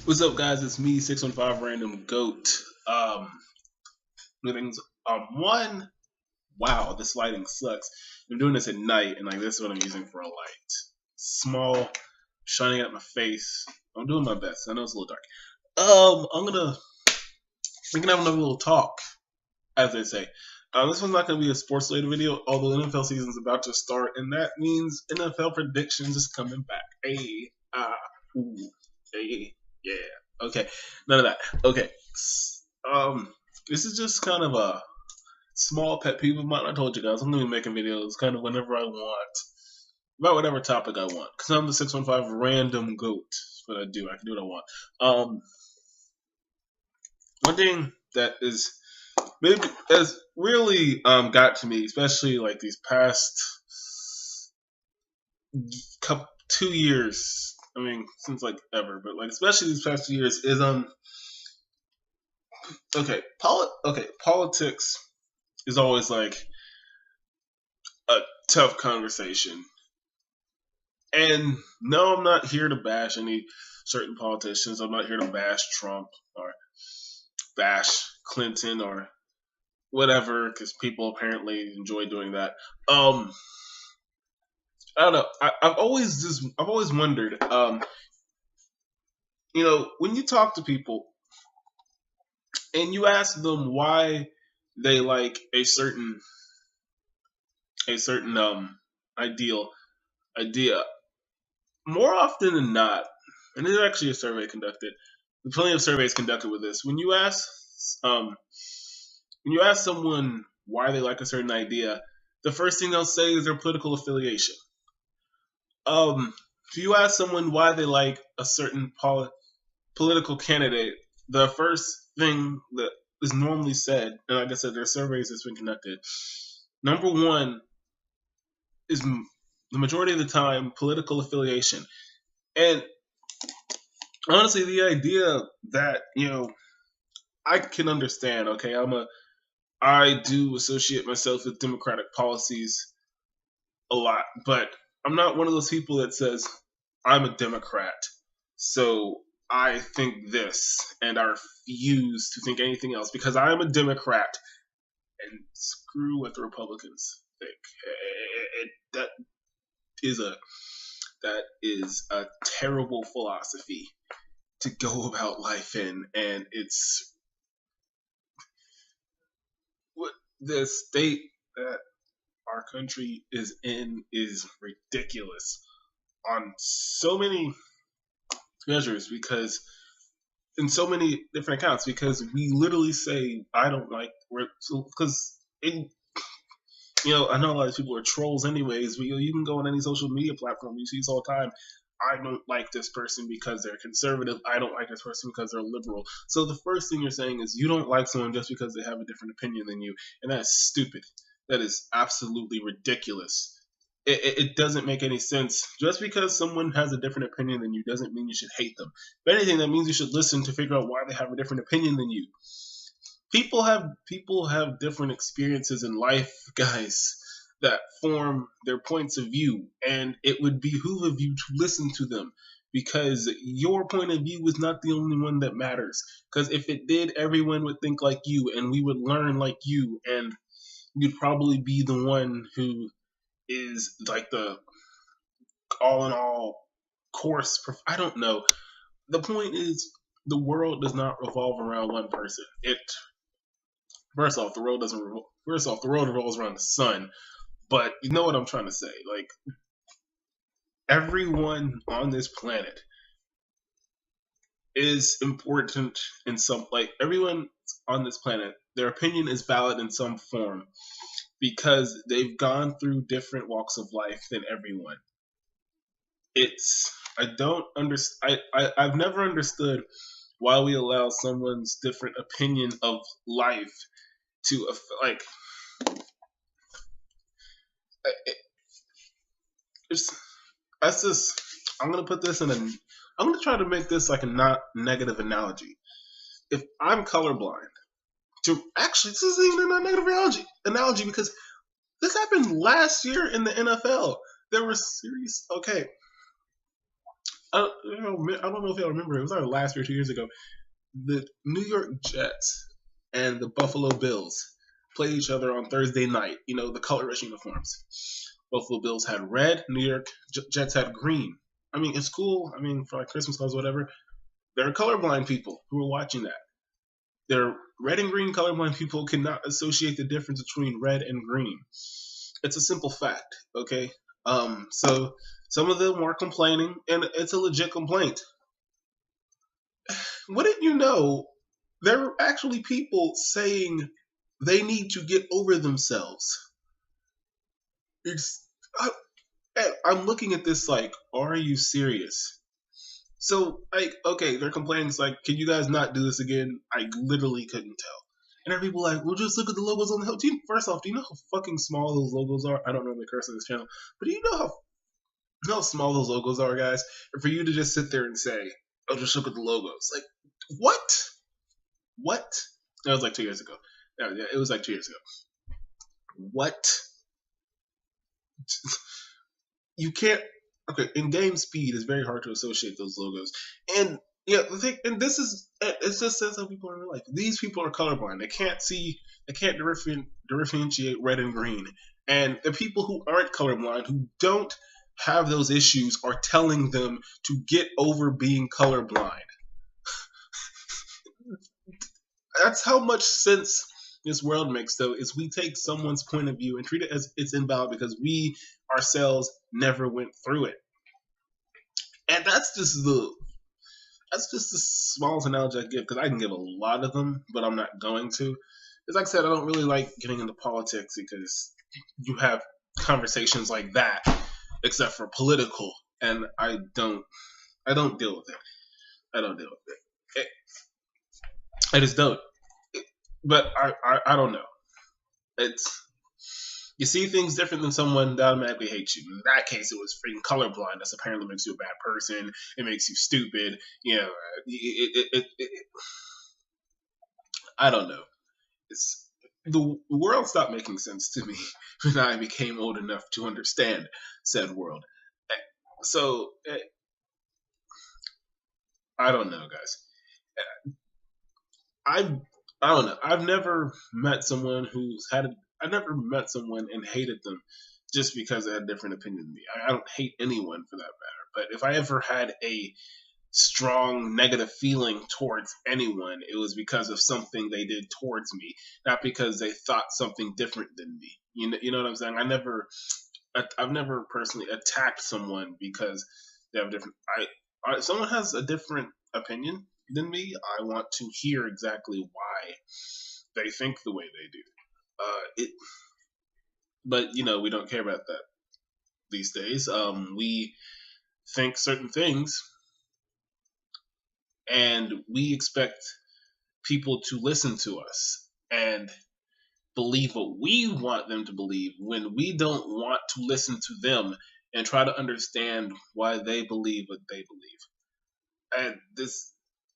What's up, guys? It's me, 615 Random Goat. New things. One. Wow, this lighting sucks. I'm doing this at night, and this is what I'm using for a light. Small, shining at my face. I'm doing my best. I know it's a little dark. We can have another little talk, as they say. This one's not going to be a sports related video, although the NFL season's about to start, and that means NFL predictions is coming back. Hey, ooh, hey, yeah. Okay, none of that. Okay, um, this is just kind of a small pet peeve of mine. I told you guys I'm gonna be making videos kind of whenever I want about whatever topic I want. Cause I'm the 615 random goat. That's what I do. I can do what I want. One thing that is maybe has really got to me, especially like these past couple 2 years. I mean, since like ever, but like especially these past 2 years is politics is always like a tough conversation. And no, I'm not here to bash any certain politicians. I'm not here to bash Trump or bash Clinton or whatever, because people apparently enjoy doing that. I don't know. I've always wondered. When you talk to people and you ask them why they like a certain ideal idea, more often than not, and there's actually a survey conducted. There's plenty of surveys conducted with this. When you ask someone why they like a certain idea, the first thing they'll say is their political affiliation. If you ask someone why they like a certain political candidate, the first thing that is normally said, and like I said, there are surveys that's been conducted. Number one is the majority of the time political affiliation, and honestly, the idea that I can understand. Okay, I do associate myself with democratic policies a lot, but I'm not one of those people that says I'm a Democrat, so I think this, and I refuse to think anything else because I'm a Democrat, and screw what the Republicans think. That is a terrible philosophy to go about life in, and it's what the state that our country is in is ridiculous on so many measures, because in so many different accounts, because we literally say I don't like, because I know a lot of people are trolls anyways, but you can go on any social media platform, you see this all the time. I don't like this person because they're conservative. I don't like this person because they're liberal. So the first thing you're saying is you don't like someone just because they have a different opinion than you, and that's stupid. That is absolutely ridiculous. It doesn't make any sense. Just because someone has a different opinion than you doesn't mean you should hate them. If anything, that means you should listen to figure out why they have a different opinion than you. People have different experiences in life, guys, that form their points of view, and it would behoove of you to listen to them, because your point of view is not the only one that matters. Because if it did, everyone would think like you, and we would learn like you, and you'd probably be the one who is like the all in all course. I don't know. The point is, the world does not revolve around one person. First off, the world doesn't. First off, the world revolves around the sun. But you know what I'm trying to say. Like, everyone on this planet is important in some. Like, everyone on this planet, their opinion is valid in some form because they've gone through different walks of life than everyone. I don't understand. I've never understood why we allow someone's different opinion of life to like. That's just. I'm gonna put this in a. I'm gonna try to make this like a not negative analogy. If I'm colorblind, this isn't even a negative analogy because this happened last year in the NFL. There were series. Okay, I don't know if y'all remember. It was either last year or 2 years ago. The New York Jets and the Buffalo Bills played each other on Thursday night. You know, the colorless uniforms. Buffalo Bills had red. New York Jets had green. I mean, it's cool. I mean, for like Christmas cards, whatever. There are colorblind people who are watching that. There, red and green colorblind people cannot associate the difference between red and green. It's a simple fact, okay? So some of them are complaining, and it's a legit complaint. Wouldn't you know, there are actually people saying they need to get over themselves. It's, I, I'm looking at this like, are you serious? So, like, okay, they're complaining. It's like, can you guys not do this again? I literally couldn't tell. And there are people like, well, just look at the logos on the help. First off, do you know how fucking small those logos are? I don't normally curse on this channel, but do you know how small those logos are, guys? And for you to just sit there and say, oh, just look at the logos. Like, what? What? That was like 2 years ago. Yeah, it was like 2 years ago. What? You can't. Okay, in game speed, it's very hard to associate those logos. And yeah, the thing, and this is, it's just says how people are in real life. These people are colorblind. They can't differentiate red and green. And the people who aren't colorblind, who don't have those issues, are telling them to get over being colorblind. That's how much sense this world makes, though, is we take someone's point of view and treat it as it's invalid because we ourselves never went through it. And that's just the smallest analogy I give, because I can give a lot of them, but I'm not going to. As like I said, I don't really like getting into politics because you have conversations like that, except for political, and I don't deal with it. I don't deal with it. I just don't. But I don't know. It's, you see things different than someone that automatically hates you. In that case, it was freaking colorblindness. Apparently, makes you a bad person. It makes you stupid. You know, I don't know. It's, the world stopped making sense to me when I became old enough to understand said world. So I don't know, guys. I I don't know. I've never met someone who's had. I never met someone and hated them just because they had a different opinion than me. I don't hate anyone for that matter. But if I ever had a strong negative feeling towards anyone, it was because of something they did towards me, not because they thought something different than me. You know what I'm saying? I've never personally attacked someone because they have a different. If someone has a different opinion than me, I want to hear exactly why they think the way they do. It, but you know, we don't care about that these days. We think certain things, and we expect people to listen to us and believe what we want them to believe when we don't want to listen to them and try to understand why they believe what they believe. And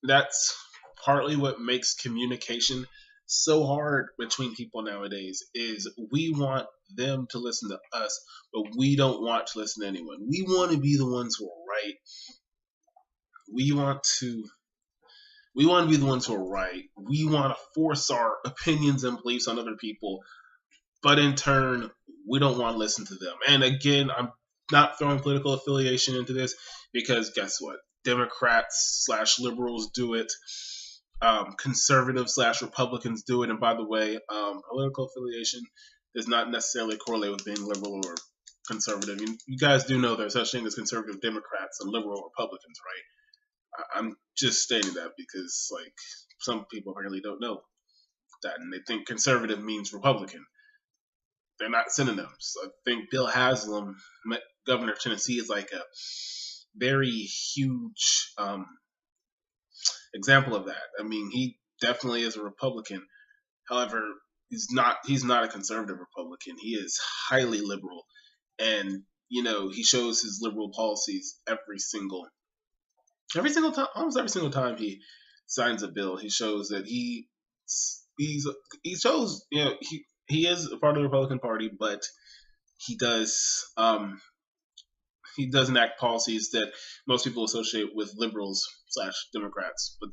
that's partly what makes communication so hard between people nowadays, is we want them to listen to us, but we don't want to listen to anyone. We want to be the ones who are right. We want to be the ones who are right. We want to force our opinions and beliefs on other people, but in turn, we don't want to listen to them. And again, I'm not throwing political affiliation into this, because guess what? Democrats slash liberals do it. Conservatives slash Republicans do it. And by the way, political affiliation does not necessarily correlate with being liberal or conservative. You guys do know there's such thing as conservative Democrats and liberal Republicans, right? I'm just stating that because, like, some people apparently don't know that, and they think conservative means Republican. They're not synonyms. I think Bill Haslam, governor of Tennessee, is like a very huge example of that. I mean, he definitely is a Republican. However, he's not a conservative Republican. He is highly liberal, and you know, he shows his liberal policies every single time, almost every single time he signs a bill. He shows that he shows, you know, he is a part of the Republican Party, but he does he does enact policies that most people associate with liberals slash Democrats. But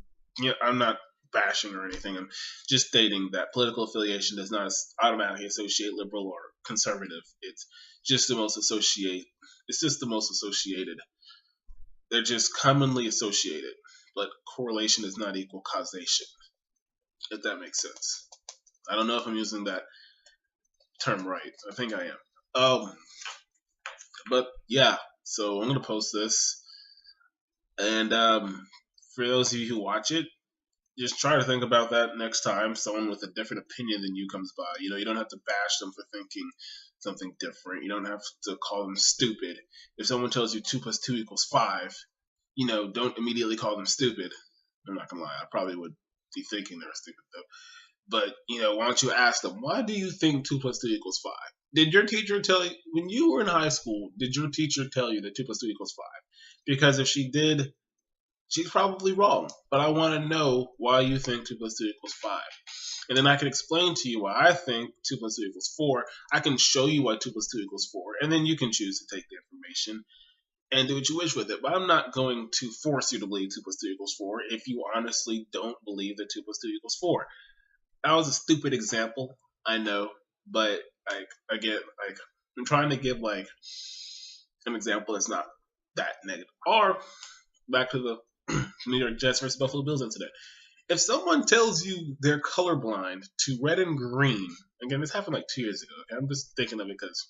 I'm not bashing or anything. I'm just stating that political affiliation does not automatically associate liberal or conservative. It's just the most associate. It's just the most associated. They're just commonly associated, but correlation does not equal causation. If that makes sense. I don't know if I'm using that term right. I think I am. But yeah, so I'm gonna post this, and for those of you who watch it, just try to think about that next time someone with a different opinion than you comes by. You don't have to bash them for thinking something different. You don't have to call them stupid. If someone tells you 2 + 2 = 5, don't immediately call them stupid. I'm not gonna lie, I probably would be thinking they're stupid though. But why don't you ask them, why do you think 2 + 2 = 5? Did your teacher tell you when you were in high school? Did your teacher tell you that 2 + 2 = 5? Because if she did, she's probably wrong. But I want to know why you think 2 + 2 = 5, and then I can explain to you why I think 2 + 2 = 4. I can show you why 2 + 2 = 4, and then you can choose to take the information and do what you wish with it. But I'm not going to force you to believe 2 + 2 = 4 if you honestly don't believe that 2 + 2 = 4. That was a stupid example, I know, but I'm trying to give an example that's not that negative. Or back to the New York Jets versus Buffalo Bills incident. If someone tells you they're colorblind to red and green, again, this happened like 2 years ago. Okay? I'm just thinking of it because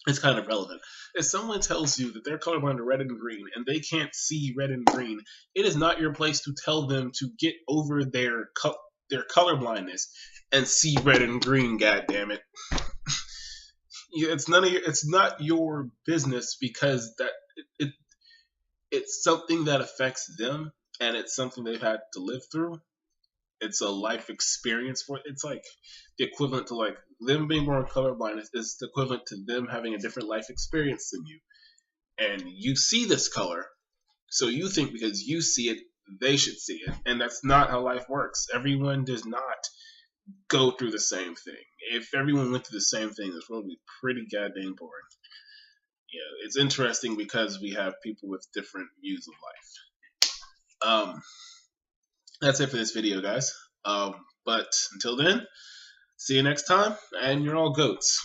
it's kind of relevant. If someone tells you that they're colorblind to red and green and they can't see red and green, it is not your place to tell them to get over their colorblindness and see red and green. God damn it! It's not your business, because it's something that affects them, and it's something they've had to live through. It's a life experience for it. It's like the equivalent to them being born colorblind is the equivalent to them having a different life experience than you. And you see this color, so you think because you see it, they should see it. And that's not how life works. Everyone does not go through the same thing. If everyone went through the same thing, this world would be pretty goddamn boring. It's interesting because we have people with different views of life. That's it for this video, guys. But until then, see you next time, and you're all goats.